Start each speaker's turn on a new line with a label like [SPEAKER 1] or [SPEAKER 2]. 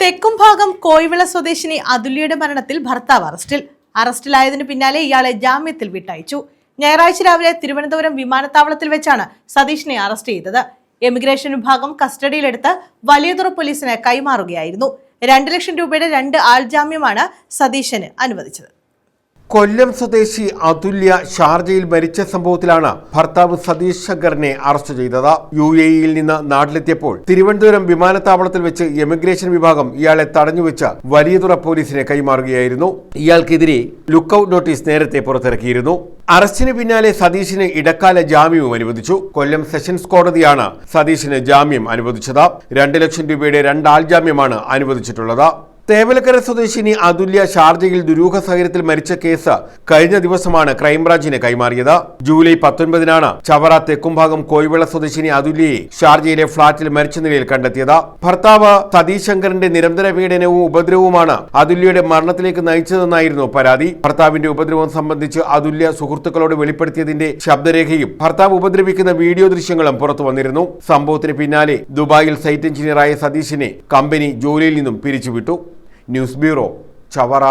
[SPEAKER 1] തെക്കുംഭാഗം കോയിവിള സ്വദേശിനി അതുല്യയുടെ മരണത്തിൽ ഭർത്താവ് അറസ്റ്റിലായതിനു പിന്നാലെ ഇയാളെ ജാമ്യത്തിൽ വിട്ടയച്ചു. ഞായറാഴ്ച രാവിലെ തിരുവനന്തപുരം വിമാനത്താവളത്തിൽ വെച്ചാണ് സതീഷിനെ അറസ്റ്റ് ചെയ്തത്. എമിഗ്രേഷൻ വിഭാഗം കസ്റ്റഡിയിലെടുത്ത് വലിയതുറ പോലീസിന് കൈമാറുകയായിരുന്നു. 2 ലക്ഷം രൂപയുടെ 2 ആൾജാമ്യമാണ് സതീശന് അനുവദിച്ചത്.
[SPEAKER 2] കൊല്ലം സ്വദേശി അതുല്യ ഷാർജയിൽ മരിച്ച സംഭവത്തിലാണ് ഭർത്താവ് സതീഷ് ശങ്കറിനെ അറസ്റ്റ് ചെയ്തത്. UAE-യിൽ നിന്ന് നാട്ടിലെത്തിയപ്പോൾ തിരുവനന്തപുരം വിമാനത്താവളത്തിൽ വെച്ച് എമിഗ്രേഷൻ വിഭാഗം ഇയാളെ തടഞ്ഞുവെച്ച് വലിയതുറ പോലീസിനെ കൈമാറുകയായിരുന്നു. ഇയാൾക്കെതിരെ ലുക്കൌട്ട് നോട്ടീസ് നേരത്തെ പുറത്തിറക്കിയിരുന്നു. അറസ്റ്റിന് പിന്നാലെ സതീഷിന് ഇടക്കാല ജാമ്യവും അനുവദിച്ചു. കൊല്ലം സെഷൻസ് കോടതിയാണ് സതീഷിന് ജാമ്യം അനുവദിച്ചത്. 2 ലക്ഷം രൂപയുടെ 2 ആൾജാമ്യമാണ് അനുവദിച്ചിട്ടുള്ളത്. തേവലക്കര സ്വദേശിനി അതുല്യ ഷാർജയിൽ ദുരൂഹ സാഹചര്യത്തിൽ മരിച്ച കേസ് കഴിഞ്ഞ ദിവസമാണ് ക്രൈംബ്രാഞ്ചിന് കൈമാറിയത്. ജൂലൈ 19-നാണ് ചവറ തെക്കുംഭാഗം കോയിവിള സ്വദേശിനി അതുല്യയെ ഷാർജയിലെ ഫ്ളാറ്റിൽ മരിച്ച നിലയിൽ കണ്ടെത്തിയത്. ഭർത്താവ് സതീഷ് ശങ്കറിന്റെ നിരന്തര പീഡനവും ഉപദ്രവവുമാണ് അതുല്യയുടെ മരണത്തിലേക്ക് നയിച്ചതെന്നായിരുന്നു പരാതി. ഭർത്താവിന്റെ ഉപദ്രവം സംബന്ധിച്ച് അതുല്യ സുഹൃത്തുക്കളോട് വെളിപ്പെടുത്തിയതിന്റെ ശബ്ദരേഖയും ഭർത്താവ് ഉപദ്രവിക്കുന്ന വീഡിയോ ദൃശ്യങ്ങളും പുറത്തു വന്നിരുന്നു. സംഭവത്തിന് പിന്നാലെ ദുബായിൽ സൈറ്റ് എഞ്ചിനീയറായ സതീഷിനെ കമ്പനി ജോലിയിൽ നിന്നും പിരിച്ചുവിട്ടു. News bureau, Chavara.